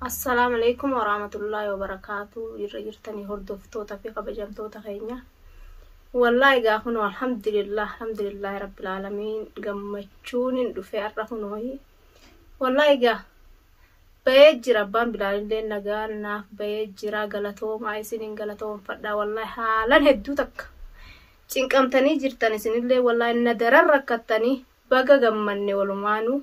السلام عليكم ورحمة الله وبركاته. يرجعني هردفتوتا في قبجمتوتا خينيا. والله قاهنو الحمد لله رب العالمين قمتشون دفع الرهنوي. والله قاه بيجي ربان بلالين لين نقال ناف بيجي راقلتهم عايسين قلتهم فدا والله حالان هدوتك تنكمتني جرتني سنلي والله ندرر ركتني بقى قمني ولمانو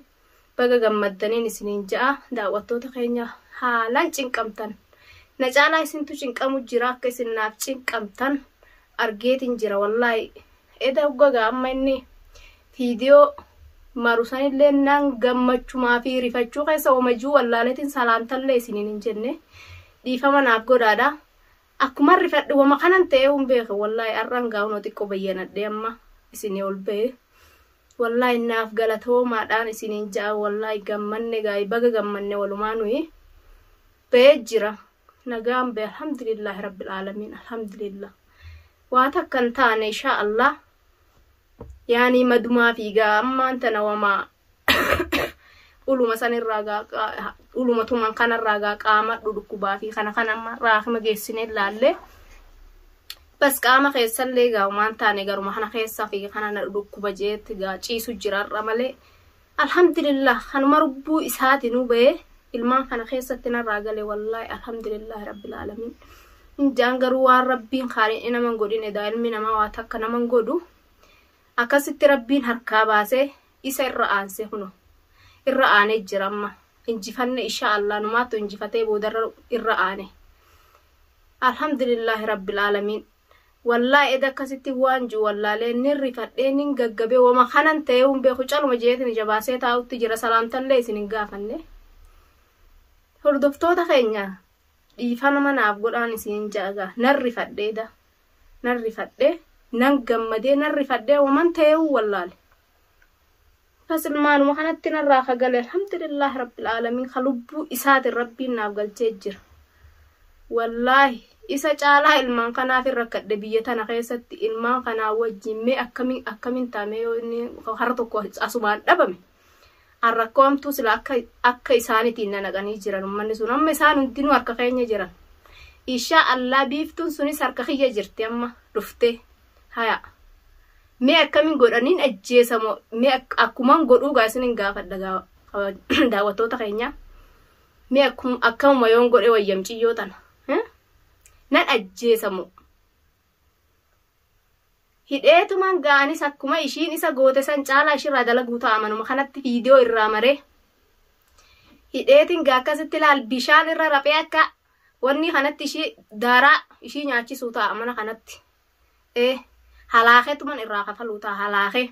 بقى قمدني نسنين جاء دعوتوتا خينيا haalan cinqamtan na caalaa isintu cinqamu jira akka isin naaf cinqamtan argeetin jira wallahi eda ugaga amma inni viidiyoo marusanillee nan gammachuma fi rifachuu keessa omajuu wallaaletin salaamtallee isinin hin jenne dhiifama naaf godaadha akkuma rifadhu wama kanan ta'e beeke wallahi arran gaawno xiqqoo bayyanadhe amma isinii ol ba'e wallahi naaf galatoomaadhaan isinin jaa wallahi gammanne gaay baga gammanne walumaanui بيجرا نقام الحمد لله رب العالمين الحمد لله واتكن تاني إن شاء الله يعني مدما في أما أنت نوما قولوا مثلا الرجاء قولوا ما تومن كان الرجاء قامت دودكوبا في خنا ما راح ما جيسين اللالة بس قام خيسر لي جاو ما أنت نجارو ما خنا خيسر في خنا دودكوبا جيت جا شيء سجرار رمله الحمد لله خنا مربو إسهات نوبه ilmaan kana keessatti narraa gale wallahi alhamdulillah rabbil alamin injaan garuu waan rabbiin khaalin inaman godhine daa ilmi namaa waa takka naman godhu akkasitti rabbiin harkaa baasee isa irra aanse huno irra aanee jira amma injifanne insha Allah numaatu injifatee boodarra irra aane alhamdulillah rabbil alamin wallahi eda akkasitti waan ju wallaale nirri fadheenin gaggabe wama kanan ta'e beeku caluma jeetin jabaasee taa'utti jira salaamtallee isin gaafanne hordoftoota keenya dhiifama manaaf godhaan isin jaaga narri fadheeda narri fadhe nan gammadee narri fadhe waman ta'e wallaale fasilmaanuma kanatti narraa kagale alhamdulillah rabbil alamin khalubbu isaatiin rabbiin naaf galchee jira wallahi isa caalaa ilmaan kanaaf irrakkadhe biyya tana keessatti ilmaan kanaa wajjin mee akkamin taame yoo inni har tokko asumaan dhabame arrakoomtu sila akka isaanitiin nanaqanii jiran ummanni sun amma isaan hundinuu harka keenya jiran insha Allah biiftuun sunis harka kiyya jirti amma dhufte haya mee akkamin godhaniin ajjeesamo mee akkuman godhuu gaasinin gaafadha daawwattoota keenya mee akkamuma yoon godhe wayyamciyyoo tana nan ajjeesamo hidheetuman gaanis akkuma ishiin isa goote san caalaa ishirraa dalaguu ta'amanuma kanatti viidiyoo irraa maree hidheetin akkasitti laal bishaan irra raphee akka wanni kanatti ishii daaraa ishii nyaachisuu ta'amana kanatti halaakeetuman irraa kafaluu ta'a halaakee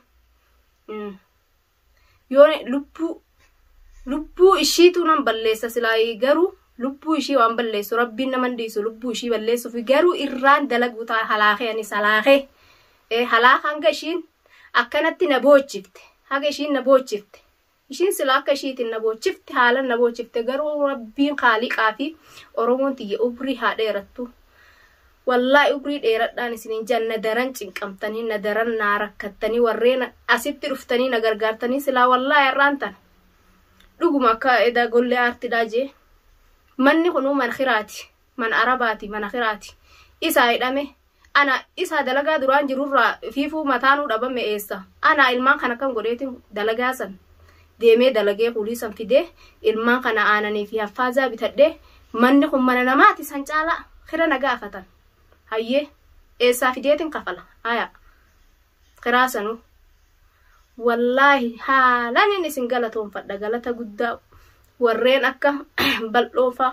yoo lubbuu ishiitu nan balleessa silaa garuu lubbuu ishii waan balleessu rabbiin naman dhiisu lubbuu ishii balleessuuf garuu irraan dalaguu ta'a halaakee anis halaakee halaka hanga ishiin akkanatti na boochifte haga ishiin na boochifte ishiin sila akka ishiitiin na boochifte haalan na boochifte garuu rabbiin khaaliqaa fi oromoon tiyya ubrii haa dheerattu wallahi ubrii dheeradhaan isiniin janna daran cinqamtanii na daran naa rakkattanii warreen asitti dhuftanii na gargaartanii sila wallahi irraantan dhuguma akka eda gollee aartiidhaa jee manni kunuu man khiraati man arabaati man khiraati isaa hidhame ana isa dalagaa duraan jirurraa fiifuu mataanuu dhabame eessa ana ilmaan kana kan godheetin dalagaa san deemee dalagee kuliisan fidee ilmaan kana aananii fi haffaaza bitadhee manni kun mana namaati san caalaa khira nagaafatan hayyee eessaa fideetin kafala haya khiraasanu wallahi haalan isin galatoonfadha galata guddaa warreen akka bal'oofa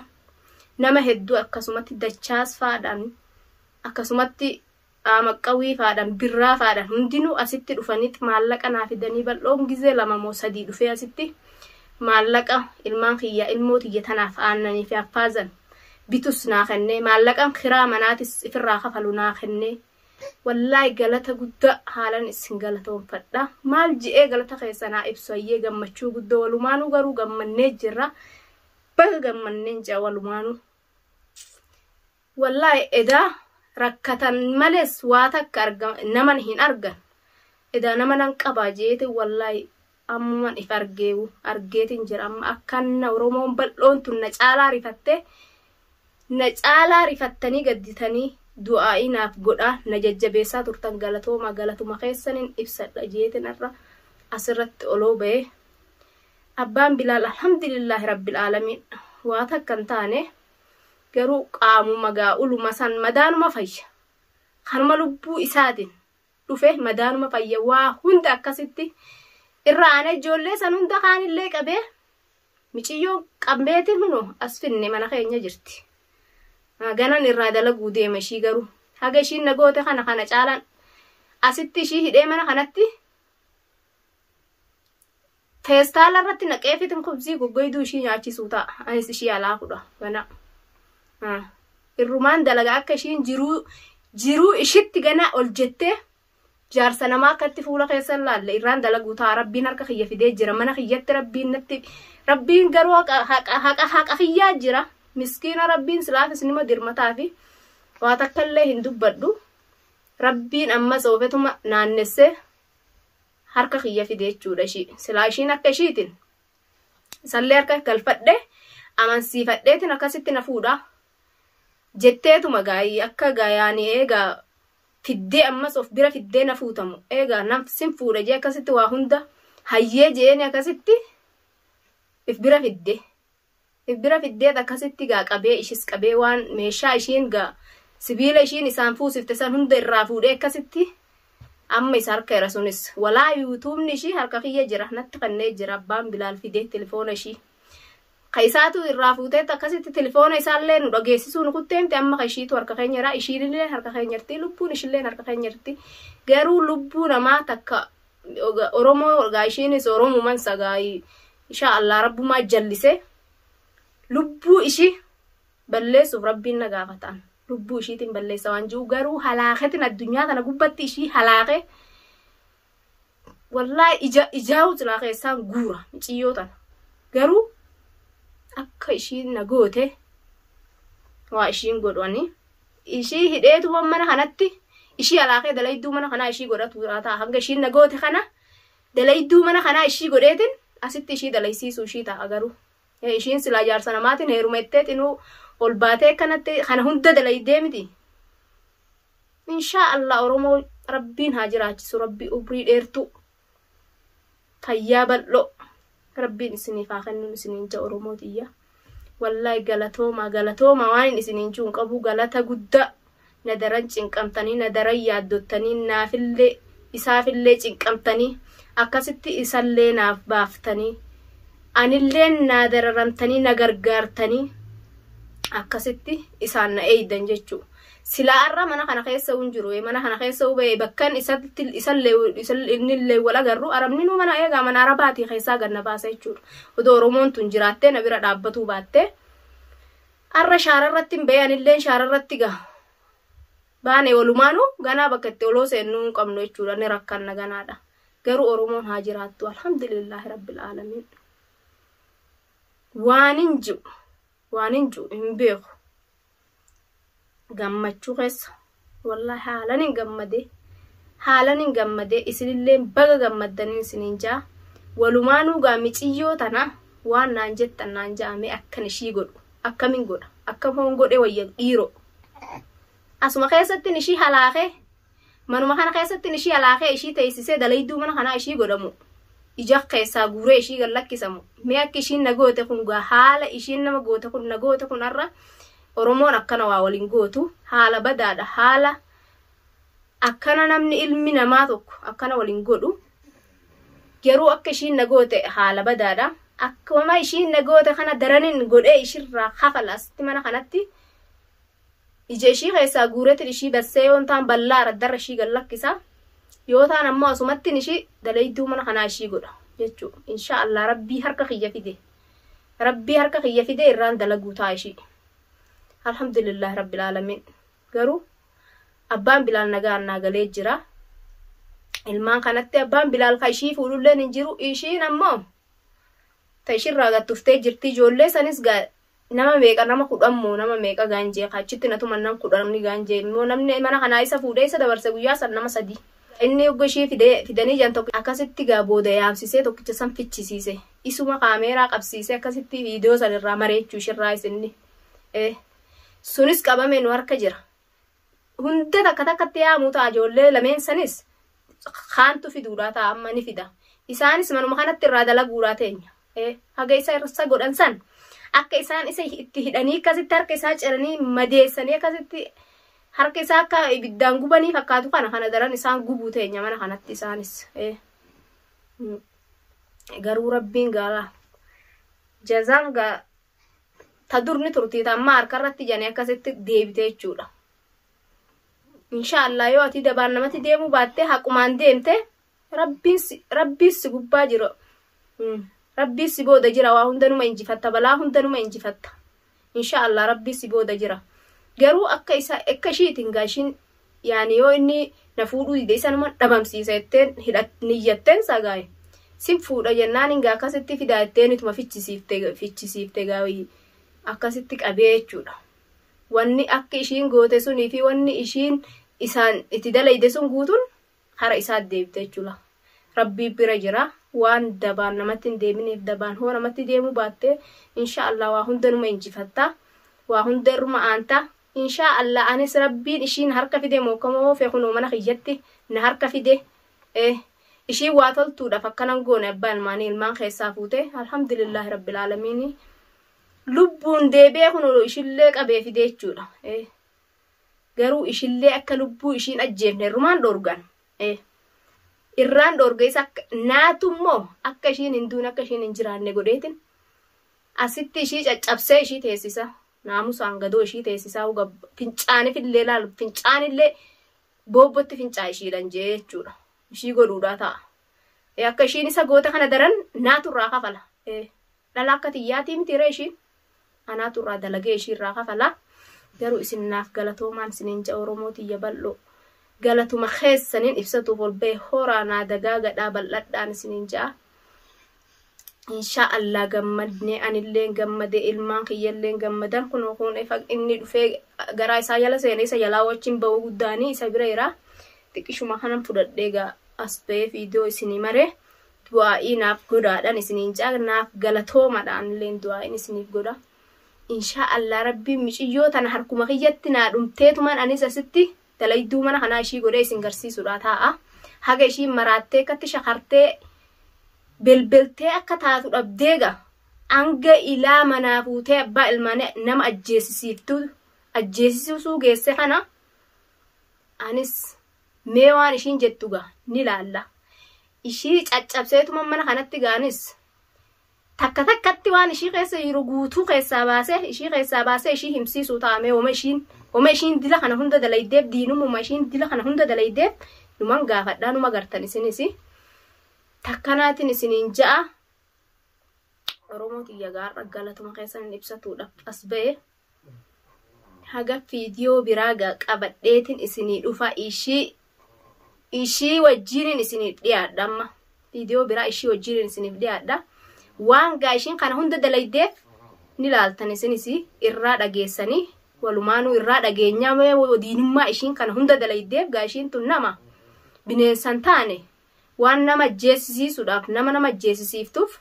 nama hedduu akkasumatti dachaas faadhaan akkasumatti maqawii faadhan birraa faadhan hundinuu asitti dhufanitti maallaqa naa fidanii bal'oon gizee lama moo sadii dhufee asitti maallaqa ilmaan kiyya ilmootiyya tanaaf aannanii fi affaazan bitus naa kennee maallaqan kiraa manaatis ifirraa kafalu naa kennee wallahi galata guddaa haalan isin galatoonfadha maal ji'ee galata keessanaa ibsu hayyee gammachuu guddaa walumaanuu garuu gammannee jirra baga gammanneen jaa walumaanuu wallahi edaa rakkatan males waa takka naman hin argan eda namanan qabaa jeete wallahi ammuman if argeetin jira amma akkanna Oromoon bal'oon tun na caalaa rifattanii gadditanii du'aa inaaf godha na jajjabeessaa turtan galatuma keessanin ibsadha jeetin irra asirratti oloo ba'e abbaan Bilaal alhamdulillahi rabbil alamin waa takkan taane garuu qaamuma uluma san madaanuma fayya kanuma lubbuu isaatiin dhufe madaanuma fayya waa hunda akkasitti irraane ijoollee san hunda kaanillee qabee miciyyoo qabbeetiin huno as finne mana keenya jirti ganan irraa dalaguu deema ishii garuu haga ishiin nagoote kana caalan asitti ishii hidhee mana kanatti feestaala irratti naqeefitin kubzii goggoyduu ishii nyaachisuu ta'a anis ishii alaa kudha gana irrumaan dalaga akka ishiin jiruu ishitti gana ol jettee jaarsa namaa akkatti fuula keessan laalle irraan dalaguu ta'a rabbiin harka kiyya fidee jira mana kiyyatti rabbiin garuu haqa kiyyaa jira miskiina rabbiin silaafis nima dirmataa fi waa takkallee hin dubbadhu rabbiin amma soofetuma naannessee harka kiyya fidee jechuudha silaa ishiin akka ishiitiin isallee harka galfadhe amansiifadheetiin akkasitti na fuudha jetteetuma gaayii akka gaayaanii eegaa fiddee ammas of bira fiddee na fuutamu eegaa nafsin fuudha jee akkasitti waa hunda hayyee jeeni akkasitti if bira fiddee akkasitti gaa qabee ishis qabee waan meeshaa ishiin gaa sibiila ishiin isaan fuusifte san hunda irraa fuudhee akkasitti amma isa harka irra sunis walaa yuutuubni ishii harka kiyya jira natti kannee jira abbaan Bilaal fidee telefoona ishii kaisaatu irraa fuutee akkasitti telefoona isaallee nu dhageessisuu nu kutteemte amma kaishiitu harka keenya irraa ishiinillee harka keenya jirti lubbuun ishillee harka keenya jirti garuu lubbuu namaa takka Oromoo gaa ishiinis Oromuman sagaayii insha Allah rabbumaa jallise lubbuu ishii balleessuuf rabbiin na gaafataan lubbuu ishiitiin balleessa waan jiru garuu halaakeetiin addunyaa kana gubbatti ishii halaakee wallahi ijaa'u silaa keessaan guura miciyyootan garuu akka ishiin nagoote waa ishiin godhani ishii hidheetu mana kanatti ishii halaakee dalayduu mana kanaa ishii godhatu ta'a hanga ishiin nagoote kana dalayduu mana kanaa ishii godheetin asitti ishii dalaysiisuu ishii ta'a garuu ishiin silaa jaarsa namaatiin heerumettee xinuu ol baatee kanatti kana hunda dalaydee miti insha Allah Oromoo rabbiin haa jiraachisu rabbii umrii dheertu fayyaa bal'oo rabbiin isiniif haa kennu isiniin ja Oromootiyya wallahi galatooma waan isiniin juun qabu galata guddaa nadaran cinqamtanii nadaran yaaddottanii naafillee isaafillee cinqamtanii akkasitti isallee naaf baaftanii anillee nadararamtanii na gargaartanii akkasitti isaan na eeydan jechuu silaa arra mana kana keessa unjiru mana kana keessa ube bakkan isallee wala garru arabni nu mana eega mana arabaati keessa ganna baasa jechuu odoo Oromoon tun jiraatte na bira dhaabbatu baatte arra shaararratti beeyanillee shaararratti gaa baane walumaanu ganaa bakkatti oloo seennu qabnu jechuudha ni rakkanna ganaadha garuu Oromoon haa jiraattu alhamdulillahi rabbil alamin waanin jiru hin beeku gammachuu keessa wallahi haalan hin gammade isinillee baga gammaddanii isiniin jaa walumaanuu gaa miciyyoo tana waan naan jettan naan jaame akkan ishii godhu akkamin godha akkam hoon godhe wayya dhiiroo asuma keessatti ishii halaakee manuma kana keessatti ishii halaakee ishii teessisee dalayduu mana kanaa ishii godhamu ija keessaa guuree ishii gallakkisamu mee akka ishiin nagoote kun gaa haala ishiin nama goote kun nagoote kun arra Oromoon akkana waa waliin gootu haala badaadha haala akkana namni ilmi namaa tokko akkana waliin godhu garuu akka ishiin nagoote haala badaadha akkuma ishiin nagoote kana daranin godhee ishirraa hafalaasti mana kanatti ija ishii keessaa guureetiin ishii bassee yoon taan ballaa raddarra ishii gallakkisa yoo taan ammoo asumattiin ishii dalayduu mana kanaa ishii godha jechuu insha Allah rabbii harka kiyya fide irraan dalaguu taa ishii alhamdulillah rabbil alamin garuu abbaan Bilaal nagaan naagalee jira ilmaan kanatti abbaan Bilaal ka ishii fuudhulleen hin jiru ishiin ammoo ta ishirraa gattuftee jirti ijoollee sanis nama meeqa nama kudhammoo nama meeqa gaanjee kachitti natuman nam kudhamni gaanjee immoo namni mana kanaa isa fuudhee isa dabarse guyyaa san nama 3 inni ogoshii fidanii jan tokko akkasitti gaa booda yaabsisee tokkicha san fichisiise isuma kaameeraa qabsiisee akkasitti viidiyoo san irraa mareechuu shirraa isinni sunis qabame nu harka jira hunda takka takkatti yaamu ta'a ijoollee lameen sanis kaantu fiduudhaa ta'a amma ni fida isaanis manuma kanatti irraa dalaguudhaa teenya haga isa irra godhan san akka isaan isa itti hidhanii akkasitti harka isaa ciranii madeessanii akkasitti harka isaa akka ibiddaan gubanii fakkaatu kana daran isaan gubuu teenya mana kanatti isaanis garuu rabbiin gaala jazaan gaa ta durni turtii amma harka irratti janii akkasitti deebitee jechuudha. Inshallah yoo ati dabaan namatti deemuu baattee haqumaan deemte rabbiin si gubbaa jira. Rabbiin si booda jira waa hundanuma injifatta balaa hundanuma injifatta. Inshallah rabbiin si booda jira. Garuu akka ishiitiin gaashin yaani yoo inni na fuudhuu dide isanuma dhabamsiisa jetteen niyyatteen sagaaye. Sin fuudha jennaan hingaa akkasitti fidaa jetteen ituma fichisiifte gaawii akkasitti qabee jechuudha. Wanni akka ishiin goote sunii fi wanni ishiin isaan itti dalayde sun guutuun hara isaa deebite jechuudha. Rabbii bira jira waan dabaan namatti hin deebineef dabaan hoo namatti deemuu baatte inshallah waa hundanuma injifatta waa hunda irma aanta inshallah anis rabbiin ishiin harka fide mookamoo feekunoo mana kiyyatti na harka fide ishiin waa toltuudhaaf akkanan goone abbaan ilmaanii ilmaan keessaa fuute alhamdulillahi rabbil aalamiin lubbuun deebee kunoo ishillee qabee fide jechuudha. Garuu ishillee akka lubbuu ishiin ajjeefne irrumaan dhoorgan irraan dhoorgees akka naatummoo akka ishiin hin duune akka ishiin hin jiraanne godheetin asitti ishii caccabsee ishii teessisa naamusaan gadoo ishii teessisaa fincaanifillee laalu fincaanillee boobbotti fincaa ishiidhan jee jechuudha. Ishii godhuudhaa ta'a akka ishiin isa goota kana daran naaturraa kafala dhala akka tiyyaatii mitiiree ishiin anaaturraa dalagee ishiirraa kafala. Garuu isin naaf galatoomaan isiniin ja'a Oromoo tiyya bal'oo galatuma keessaniin ibsatuuf ol ba'e horaanaa dagaagadhaa bal'adhaan isiniin ja'a. Inshallah gammadnee anillee gammadee ilmaan kiyyallee gammadan kunoo kun inni dhufee garaa isaa jala seenee isa jalaa wajjin ba'uu guddaanii isa bira jira. Xiqqishuma kanan fudhadhee gaa as ba'ee viidiyoo isinii maree du'aa'ii naaf godhaadhaan isiniin ja'a naaf galatoomadhaan illee du'aa'iin isiniif godha. Inshallah rabbiin michiyyoo tana harkuma kiyyatti naa dhumteetumaan anis asitti dalayduu mana kanaa ishii godhee isin garsiisuudha ta'a. Haga ishiin maraattee akkatti shakartee belbeltee akka taatu dhabdeega hanga ilaa manaa fuutee abbaa ilmaanii nama ajjeesisuu geesse kana anis mee waan ishiin jettuga ni laalla. Ishii caccabseetuma mana kanatti gaanis takka takkatti waan ishii keessa jiru guutuu keessaa baasee ishii himsiisuu taa'ame oma ishiin dila kana hunda dalaydeef diinumuma ishiin dila kana hunda dalaydeef numan gaafadhaa numa gartan isinis takkanaatiin isiniin ja'a Oromoo tiyya gaarra galatuma keessan ibsatuudhaaf as ba'e haga viidiyoo biraa qabadheetiin isinii dhufa ishii wajjiniin isiniif dhiyaadha amma viidiyoo biraa ishii wajjiniin isiniif dhiyaadha. Waan gaashin kana hunda dalaydeef ni laaltan isinis irraa dhageessanii walumaanuu irraa dhageenyaa diinummaa ishiin kana hunda dalaydeef gaashin tun nama bineensan taane waan nama ajjeesisiisuudhaaf nama ajjeesisiiftuuf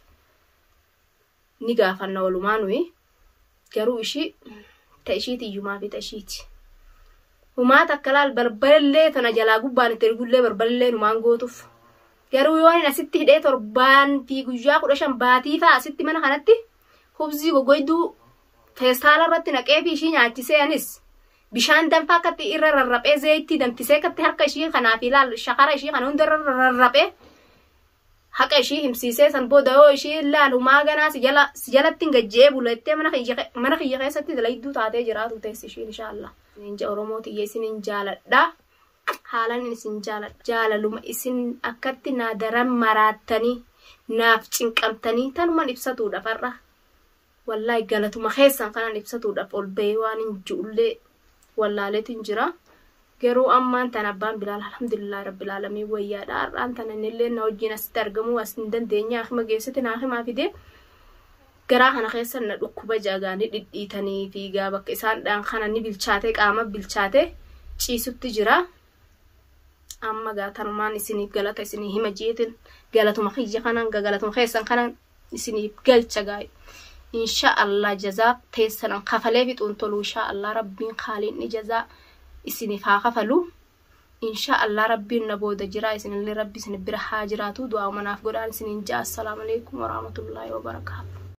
ni gaafanna walumaanuu garuu ishii ta ishiiti iyyumaa fi ta ishiiti. Humaata akka laal barbarillee tana jalaa gubbaan itti ergullee barbarillee numaan gootuuf. Garuu yoon asitti hidhee torbaan fi guyyaa 15 baatii fa'a asitti mana kanatti hubzii gogoyduu feestaala irratti naqee fi ishii nyaachisee anis bishaan danfaa akkatti irra rarraphee zayitii danfisee akkatti harka ishii kanaa fi laal shakara ishii kana hunda rarraphee haqa ishii himsiisee san booda yoo ishii laalumaa ganaa si jalatti hin gajjee bulettee mana kiyya keessatti dalayduu taatee jiraatu teessi ishiin inshallah. Ninja Oromoo tiyya isiniin jaaladha. Haalan isin jaalaluma isin akkatti naa daran maraattanii naaf cinqamtanii tanuman ibsatuudhaaf har'a wallahi galatuma keessan kanan ibsatuudhaaf ol ba'ee waan hin juullee wallaaleetiin jira. Garuu ammaan tan abbaan Bilaal alhamdulillah rabbil aalamiin wayyaadha har'aan tan innillee na wajjin asitti argamuu as hin dandeenye akima geessite naa himaa fide garaa kana keessan na dhukkuba jaagaanii dhidhiitanii fi gaa bakka isaan dhaan kana ni bilchaate qaama bilchaate ciisutti jira. أما قاترمان إسني قالت إسني هما جيتن قالتهم خيجي خنان قالتهم خيسن خنان إسني قلت شجاي إن شاء الله جزاء تيسنا خفلي في تنطلو إن شاء الله ربي خالقني جزاء إسني فاخفلو إن شاء الله ربي نبود جرا إسني اللي ربي سنبرا حاجراتو دعاء مناف قرآن سنين جاء السلام عليكم ورحمة الله وبركاته.